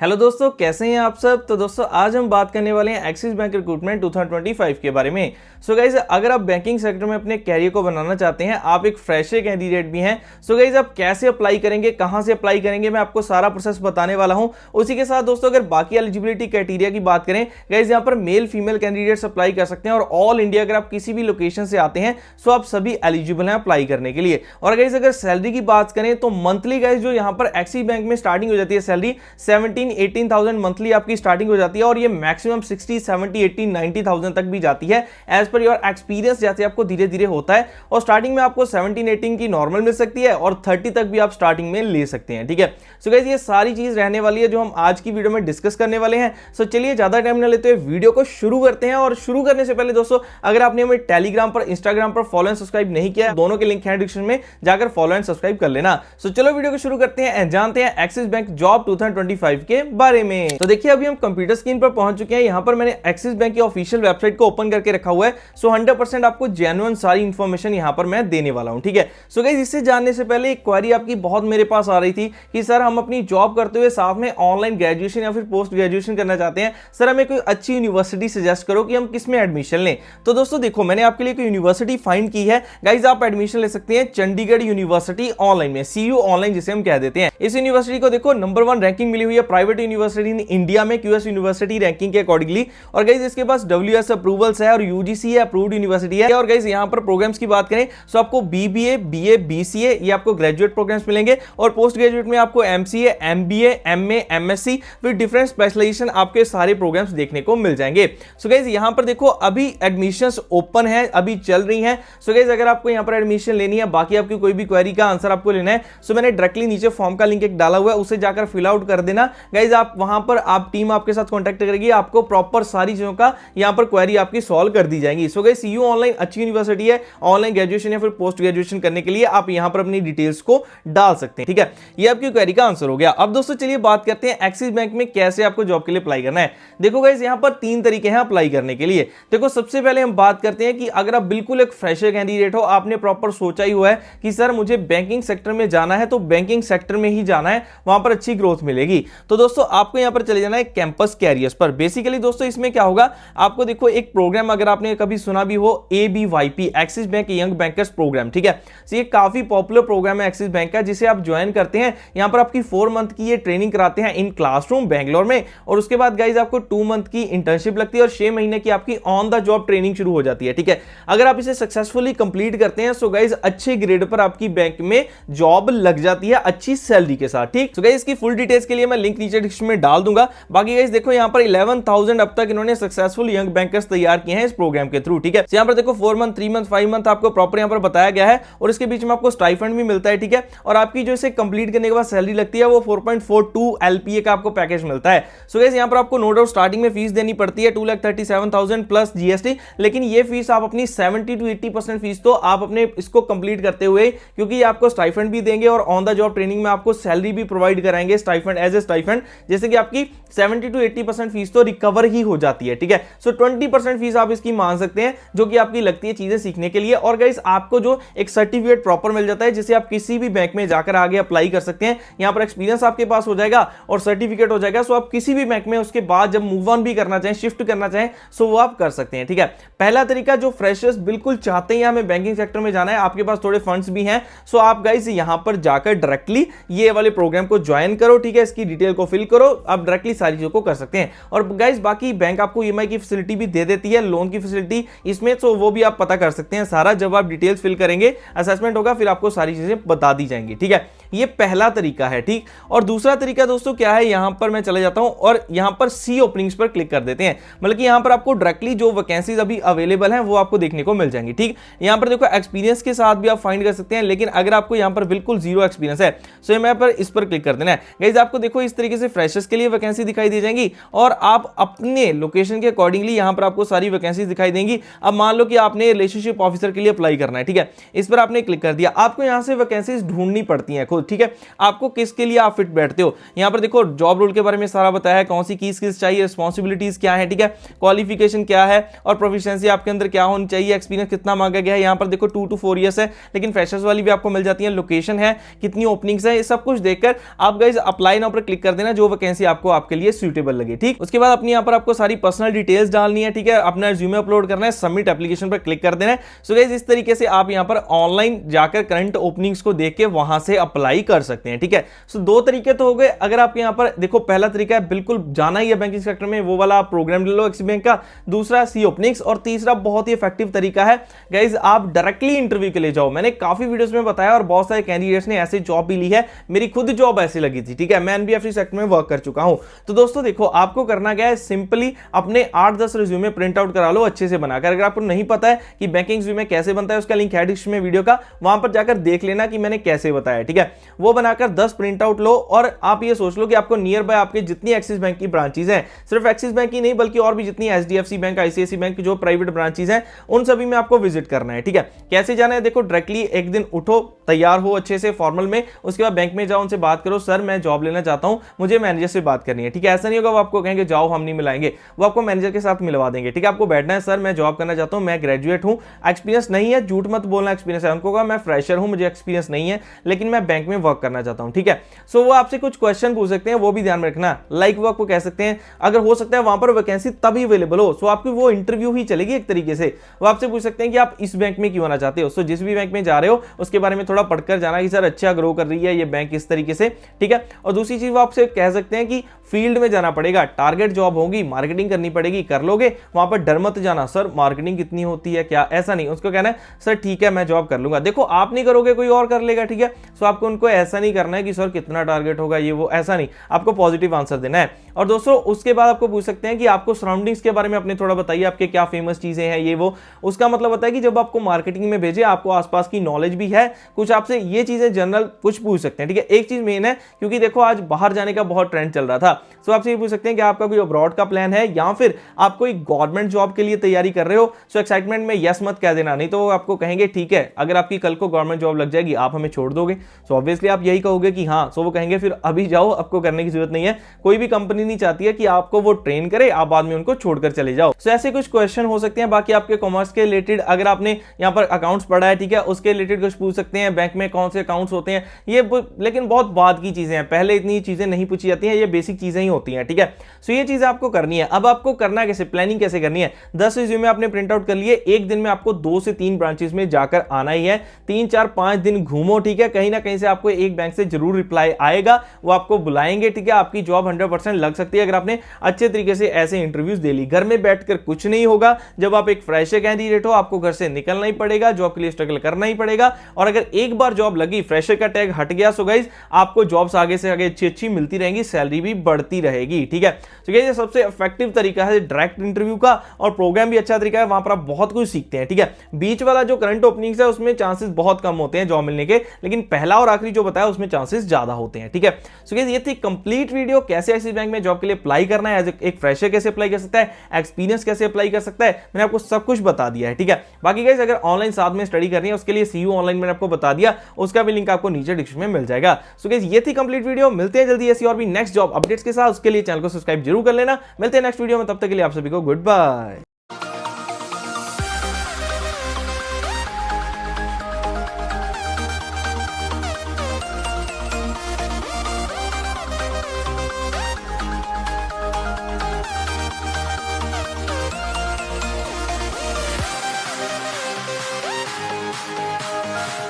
Hello दोस्तों, कैसे हैं आप सब। तो दोस्तों आज हम बात करने वाले हैं एक्सिस बैंक रिक्रूटमेंट 2025 के बारे में। सो गाइज, अगर आप बैंकिंग सेक्टर में अपने कैरियर को बनाना चाहते हैं, आप एक फ्रेशर कैंडिडेट भी हैं, सो गाइज आप कैसे अप्लाई करेंगे, कहां से अप्लाई करेंगे, मैं आपको सारा प्रोसेस बताने वाला हूं। उसी के साथ दोस्तों अगर बाकी एलिजिबिलिटी क्राइटेरिया की बात करें, गाइज यहाँ पर मेल फीमेल कैंडिडेट्स अप्लाई कर सकते हैं और ऑल इंडिया अगर आप किसी भी लोकेशन से आते हैं सो आप सभी एलिजिबल हैं अप्लाई करने के लिए। और गाइज अगर सैलरी की बात करें तो मंथली गाइज जो यहाँ पर एक्सिस बैंक में स्टार्टिंग हो जाती है सैलरी 17-18,000 मंथली आपकी स्टार्टिंग हो जाती है और ये मैक्सिमम 60-70-80-90,000 तक भी जाती है एज पर योर एक्सपीरियंस, जैसे आपको धीरे धीरे होता है। और स्टार्टिंग में आपको 17-18 की नॉर्मल मिल सकती है और 30 तक भी आप स्टार्टिंग में ले सकते हैं। ठीक है, सो गाइस ये सारी चीज रहने वाली है जो हम आज की वीडियो में डिस्कस करने वाले हैं। सो चलिए ज्यादा टाइम न लेते हुए वीडियो को शुरू करते हैं। और शुरू करने से पहले दोस्तों अगर आपने हमें टेलीग्राम पर, इंस्टाग्राम पर फॉलो एंड सब्सक्राइब नहीं किया, दोनों के लिंक है डिस्क्रिप्शन में, जाकर फॉलो एंड सब्सक्राइब कर लेना। सो चलो वीडियो को शुरू करते हैं एंड जानते हैं एक्सिस बैंक जॉब 2025 के बारे में। तो देखिए अभी हम कंप्यूटर स्क्रीन पर पहुंच चुके हैं। यहां पर मैंने एक्सिस बैंक की ऑफिशियल वेबसाइट को ओपन करके रखा हुआ है। सो 100% आपको जेन्युइन सारी इंफॉर्मेशन यहां पर मैं देने वाला हूं। ठीक है, सो गाइस इससे जानने से पहले एक क्वेरी आपकी बहुत मेरे पास आ रही थी कि सर हम अपनी जॉब करते हुए साथ में ऑनलाइन ग्रेजुएशन या फिर पोस्ट ग्रेजुएशन करना चाहते हैं, सर हमें कोई अच्छी यूनिवर्सिटी सजेस्ट करो कि हम किस में एडमिशन लें। तो दोस्तों देखो मैंने आपके लिए कोई यूनिवर्सिटी फाइंड की है। गाइस आप एडमिशन ले सकते हैं चंडीगढ़ यूनिवर्सिटी ऑनलाइन में, CU ऑनलाइन जिसे हम कह देते हैं। इस यूनिवर्सिटी को देखो नंबर 1 रैंकिंग मिली हुई है प्राइवेट यूनिवर्सिटी इन इंडिया में QS यूनिवर्सिटी रैंकिंग के अकॉर्डिंगली। और गाइस इसके पास WS अप्रूवल्स है और UGC अप्रूव्ड यूनिवर्सिटी है। और गाइस यहां पर प्रोग्राम्स की बात करें तो आपको BBA, BA, BCA ये आपको ग्रेजुएट प्रोग्राम्स मिलेंगे और पोस्ट ग्रेजुएट में आपको MCA, MBA, MA, MSc फिर डिफरेंट स्पेशलाइजेशन आपके सारे प्रोग्राम्स देखने को मिल जाएंगे। सो गाइस यहां पर देखो अभी एडमिशंस ओपन है, अभी चल रही हैं। सो गाइस अगर आपको यहां पर एडमिशन लेनी है, बाकी आपकी कोई भी क्वेरी का आंसर आपको लेना है, सो मैंने डायरेक्टली नीचे फॉर्म का लिंक एक डाला हुआ है, उसे जाकर फिल आउट कर देना। गाइस आप वहां पर आप टीम आपके साथ कांटेक्ट करेगी, आपको प्रॉपर सारी चीजों का यहां पर क्वेरी आपकी सॉल्व कर दी जाएगी। सो गाइस CU ऑनलाइन अच्छी यूनिवर्सिटी है, ऑनलाइन ग्रेजुएशन या फिर पोस्ट ग्रेजुएशन करने के लिए आप यहां पर अपनी डिटेल्स को डाल सकते हैं। ठीक है, ये आपकी क्वेरी का आंसर हो गया। अब दोस्तों चलिए बात करते हैं एक्सिस बैंक में कैसे आपको जॉब के लिए अप्लाई करना है। देखो गाइस यहां पर 3 तरीके हैं अप्लाई करने के लिए। देखो सबसे पहले हम बात करते हैं कि अगर आप बिल्कुल एक फ्रेशर कैंडिडेट हो, आपने प्रॉपर सोचा ही हुआ है कि सर मुझे बैंकिंग सेक्टर में जाना है, तो बैंकिंग सेक्टर में ही जाना है, वहां पर अच्छी ग्रोथ मिलेगी, तो दोस्तों आपको यहां पर चले जाना है कैंपस कैरियर्स पर। बेसिकली दोस्तों इसमें क्या होगा, आपको देखो एक प्रोग्राम अगर आपने कभी सुना भी हो, ABYP Axis Bank young bankers programme. ठीक है, तो ये काफी पॉपुलर प्रोग्राम है एक्सिस बैंक का, जिसे आप ज्वाइन करते हैं। यहां पर आपकी 4 मंथ की ये ट्रेनिंग कराते हैं इन क्लासरूम बैंगलोर में, और उसके बाद गाइज आपको 2 मंथ की इंटर्नशिप लगती है और 6 महीने की आपकी ऑन द जॉब ट्रेनिंग शुरू हो जाती है। ठीक है, अगर आप इसे सक्सेसफुली कंप्लीट करते हैं सो गाइज अच्छे ग्रेड पर आपकी बैंक में जॉब लग जाती है अच्छी सैलरी के साथ। ठीक, सो गाइज इसकी फुल डिटेल्स के लिए मैं लिंक नीचे डिस्क्रिप्शन में डाल दूंगा। बाकी गाइज देखो यहां पर 11,000 अब तक इन्होंने सक्सेसफुल यंग बैंकर्स तैयार किए हैं इस प्रोग्राम के थ्रू। ठीक है, यहां पर देखो 4 मंथ, 3 मंथ, 5 मंथ आपको प्रॉपर यहां पर बताया गया है और इसके बीच में आपको स्टाइफंड भी मिलता है। ठीक है, और आपकी जो इसे कंप्लीट करने के बाद सैलरी लगती है वो 4.42 LPA का आपको पैकेज मिलता है। सो गाइस यहां पर आपको नो डाउट स्टार्टिंग में फीस देनी पड़ती है 2,37,000 प्लस GST, लेकिन ये फीस आप अपनी 70-80% फीस तो आप अपने इसको कंप्लीट करते हुए, क्योंकि आपको स्टाइफंड भी देंगे और ऑन द जॉब ट्रेनिंग में आपको सैलरी भी प्रोवाइड कराएंगे स्टाइफंड एज ए स्टाइफंड, जैसे कि आपकी 70-80% फीस तो रिकवर ही हो जाती है। ठीक है, सो 20% फीस आप इसकी मान सकते हैं जो कि आपकी लगती है चीजें सीखने के लिए। और गाइस आपको जो एक सर्टिफिकेट प्रॉपर मिल जाता है जिसे आप किसी भी बैंक में जाकर आगे अप्लाई कर सकते हैं। यहां पर एक्सपीरियंस आपके पास हो जाएगा और सर्टिफिकेट हो जाएगा, सो आप किसी भी बैंक में उसके बाद जब मूव ऑन भी करना चाहें, शिफ्ट करना चाहें, सो वो आप कर सकते हैं। ठीक है, पहला तरीका जो फ्रेशर्स बिल्कुल चाहते हैं हमें बैंकिंग सेक्टर में जाना है, आपके पास थोड़े फंड्स भी हैं, सो आप गाइस यहां पर जाकर डायरेक्टली ये वाले प्रोग्राम को ज्वाइन करो। ठीक है, इसकी डिटेल को फिल करो, आप डायरेक्टली सारी चीजों को कर सकते हैं। और गाइस बाकी बैंक आपको EMI की फैसिलिटी भी दे देती है, लोन की फैसिलिटी इसमें, तो वो भी आप पता कर सकते हैं सारा जब आप डिटेल्स फिल करेंगे, असेसमेंट होगा, फिर आपको सारी चीजें बता दी जाएंगी। ठीक है, ये पहला तरीका है। ठीक, और दूसरा तरीका दोस्तों क्या है, यहां पर मैं चले जाता हूं और यहां पर सी ओपनिंग्स पर क्लिक कर देते हैं, मतलब कि यहां पर आपको डायरेक्टली जो वैकेंसीज अभी अवेलेबल हैं वो आपको देखने को मिल जाएंगी। ठीक, यहां पर देखो एक्सपीरियंस के साथ भी आप फाइंड कर सकते हैं, लेकिन अगर आपको यहां पर बिल्कुल जीरो एक्सपीरियंस है सो मैं पर इस पर क्लिक कर देना है। गाइस आपको देखो इस तरीके से फ्रेशर्स के लिए वैकेंसी दिखाई दी जाएंगी और आप अपने लोकेशन के अकॉर्डिंगली यहां पर आपको सारी वैकेंसी दिखाई देंगी। अब मान लो कि आपने रिलेशनशिप ऑफिसर के लिए अप्लाई करना है, ठीक है, इस पर आपने क्लिक कर दिया, आपको यहां से वैकेंसीज ढूंढनी पड़ती हैं खुद। ठीक है, आपको किसके लिए आप फिट बैठते हो, यहां पर देखो जॉब रोल के बारे में सारा बताया है, कौन सी की स्किल्स चाहिए, रिस्पांसिबिलिटीज क्या है, ठीक है, क्वालिफिकेशन क्या है और प्रोफिशिएंसी आपके अंदर क्या होनी चाहिए, एक्सपीरियंस कितना मांगा गया है। यहां पर देखो 2 to 4 इयर्स है, लेकिन फ्रेशर्स वाली भी आपको मिल जाती है, लोकेशन है, कितनी ओपनिंग्स है, ये सब कुछ देखकर आप गाइस अप्लाई नाउ पर क्लिक कर देना। देना जो वैकेंसी आपको आपके लिए सूटेबल लगे। ठीक, उसके बाद अपनी यहाँ पर आपको सारी पर्सनल डिटेल्स डालनी है। ठीक है, अपना रिज्यूमे अपलोड करना है, सबमिट एप्लीकेशन पर क्लिक कर देना है। सो गाइस इस तरीके से आप यहाँ पर ऑनलाइन जाकर करंट ओपनिंग्स को देख के वहां से अप्लाई कर सकते हैं। ठीक है, सो दो तरीके तो हो गए। अगर आप यहाँ पर देखो, पहला तरीका है बिल्कुल जाना ही है बैंकिंग सेक्टर में, वो वाला प्रोग्राम ले लो एक्सिस बैंक का। दूसरा सी ओपनिंग्स, और तीसरा बहुत ही इफेक्टिव तरीका है गाइस, आप डायरेक्टली इंटरव्यू के लिए जाओ। मैंने काफी वीडियोस में बताया और बहुत सारे कैंडिडेट्स ने ऐसे जॉब भी ली है, मेरी खुद जॉब ऐसी लगी थी। ठीक है, मैं एनबीएफसी सेक्टर में वर्क कर चुका हूं। तो दोस्तों देखो, आपको करना क्या है, सिंपली अपने 8-10 रिज्यूमे प्रिंट आउट करा लो अच्छे से बनाकर। अगर आपको नहीं पता है कि बैंकिंग रिज्यूमे कैसे बनता है, उसका लिंक है डिस्क्रिप्शन में वीडियो का, वहां पर जाकर देख लेना कि मैंने कैसे बताया। ठीक है, वो बनाकर 10 प्रिंट आउट लो और आप ये सोच लो कि आपको नियर बाय आपके जितनी एक्सिस बैंक की ब्रांचेज हैं, सिर्फ एक्सिस बैंक ही नहीं बल्कि और भी जितनी एचडीएफसी बैंक, आईसीआईसी बैंक की जो प्राइवेट ब्रांचेज हैं, उन सभी में आपको विजिट करना है। ठीक है, कैसे जाना है, देखो डायरेक्टली एक दिन उठो, तैयार हो अच्छे से फॉर्मल में, उसके बाद बैंक में जाओ, उनसे बात करो, सर मैं जॉब लेना चाहता हूं, मुझे मैनेजर से बात करनी है। ठीक है, ऐसा नहीं होगा वो आपको कहेंगे जाओ हम नहीं मिलाएंगे, वो आपको मैनेजर के साथ मिलवा देंगे। ठीक है, आपको बैठना है, सर मैं जॉब करना चाहता हूं, मैं ग्रेजुएट हूं, एक्सपीरियंस नहीं है, झूठ मत बोलना एक्सपीरियंस है, उनको कहा मैं फ्रेशर हूं, मुझे एक्सपीरियंस नहीं है, लेकिन मैं बैंक में वर्क करना चाहता हूं। ठीक है, सो वो आपसे कुछ क्वेश्चन पूछ सकते हैं, वो भी ध्यान में रखना, लाइक वो आपको कह सकते हैं, अगर हो सकता है वहां पर वैकेंसी तभी अवेलेबल हो, सो आपकी वो इंटरव्यू ही चलेगी एक तरीके से। वो आपसे पूछ सकते हैं कि आप इस बैंक में क्यों आना चाहते हो, सो जिस भी बैंक में जा रहे हो उसके बारे में थोड़ा पढ़कर जाना कि सर अच्छा ग्रो कर रही है ये बैंक इस तरीके से। ठीक है, और दूसरी चीज वो आपसे कह सकते हैं कि फील्ड में जाना पड़ेगा, टारगेट जॉब होगी, मार्केटिंग करनी पड़ेगी, कर लोगे, वहां पर डर मत जाना सर मार्केटिंग कितनी होती है क्या, ऐसा नहीं, उसको कहना है सर ठीक है मैं जॉब कर लूंगा। देखो आप नहीं करोगे कोई और कर लेगा। ठीक है, सो आपको उनको ऐसा नहीं करना है कि सर कितना टारगेट होगा ये वो, ऐसा नहीं, आपको पॉजिटिव आंसर देना है। और दोस्तों उसके बाद आपको पूछ सकते हैं कि आपको सराउंडिंग्स के बारे में अपने थोड़ा बताइए, आपके क्या फेमस चीजें हैं ये वो। उसका मतलब होता है कि जब आपको मार्केटिंग में भेजे, आपको आसपास की नॉलेज भी है कुछ, आपसे ये चीजें जनरल कुछ पूछ सकते हैं। ठीक है, एक चीज मेन है, क्योंकि देखो आज बाहर जाने का बहुत ट्रेंड चल रहा था, सो आपसे ये पूछ सकते हैं कि आपका कोई अब्रॉड का प्लान है या फिर आप कोई गवर्नमेंट जॉब के लिए तैयारी कर रहे हो। सो एक्साइटमेंट में यस मत कह देना, नहीं तो वो आपको कहेंगे ठीक है अगर आपकी कल को गवर्नमेंट जॉब लग जाएगी आप हमें छोड़ दोगे। सो ऑब्वियसली आप यही कहोगे कि हाँ, सो वो कहेंगे फिर अभी जाओ, आपको करने की जरूरत नहीं है। कोई भी कंपनी नहीं चाहती है कि आपको वो ट्रेन करे, आप बाद में उनको छोड़कर चले जाओ। सो ऐसे कुछ क्वेश्चन हो सकते हैं। बाकी आपके कॉमर्स के रिलेटेड अगर आपने यहाँ पर अकाउंट्स पढ़ा है, ठीक है, उसके रिलेटेड कुछ पूछ सकते हैं, बैंक में कौन से अकाउंट्स होते हैं ये, लेकिन बहुत बाद की चीजें हैं, पहले इतनी चीजें नहीं पूछी जाती हैं, ये बेसिक चीजें ही होती हैं। ठीक है, सो ये चीजें आपको करनी है। अब आपको करना कैसे, प्लानिंग कैसे करनी है, 10 रिज्यूमे आपने प्रिंट आउट कर लिए, एक दिन में आपको 2 से 3 ब्रांचेस में जाकर आना ही है, 3, 4, 5 दिन घूमो। ठीक है, कहीं ना कहीं से आपको एक बैंक से जरूर रिप्लाई आएगा, वो आपको बुलाएंगे। ठीक है, आपकी जॉब 100% लग सकती है अगर आपने अच्छे तरीके से ऐसे इंटरव्यूज दे ली। घर में बैठकर कुछ नहीं होगा, जब आप एक फ्रेशर कैंडिडेट हो आपको घर से निकलना ही पड़ेगा, जॉब के लिए स्ट्रगल करना ही पड़ेगा। और अगर एक बार जॉब लगी, फ्रेशर का टैग हट गया, सो गाइस आपको जॉब्स आगे से आगे अच्छी मिलती रहेंगी, सैलरी भी बढ़ती रहेगी। ठीक है, तो ये सबसे इफेक्टिव तरीका है डायरेक्ट इंटरव्यू का, और प्रोग्राम भी अच्छा तरीका है, वहां पर आप बहुत कुछ सीखते हैं। ठीक है, बीच वाला जो करंट ओपनिंग्स है उसमें चांसेस बहुत कम होते हैं जॉब मिलने के, लेकिन पहला और आखिरी जो बताया उसमें चांसेस ज्यादा होते हैं। ठीक है, सो गाइस ये थी कंप्लीट वीडियो, कैसे एक्सिस बैंक में जॉब के लिए अप्लाई करना है, एज एक फ्रेशर कैसे अप्लाई कर सकता है, एक्सपीरियंस कैसे अप्लाई कर सकता है, मैंने आपको सब कुछ बता दिया है। ठीक है, बाकी गाइस अगर ऑनलाइन साथ में स्टडी करनी है उसके लिए सीयू ऑनलाइन मैंने आपको बता दिया, उसका भी लिंक आपको नीचे डिस्क्रिप्शन में मिल जाएगा। सो गाइस ये थी कंप्लीट वीडियो, मिलते हैं जल्दी ऐसी और भी नेक्स्ट जॉब अपडेट्स के साथ, उसके लिए चैनल को सब्सक्राइब जरूर कर लेना। मिलते हैं नेक्स्ट वीडियो में, तब तक के लिए आप सभी को गुड बाय।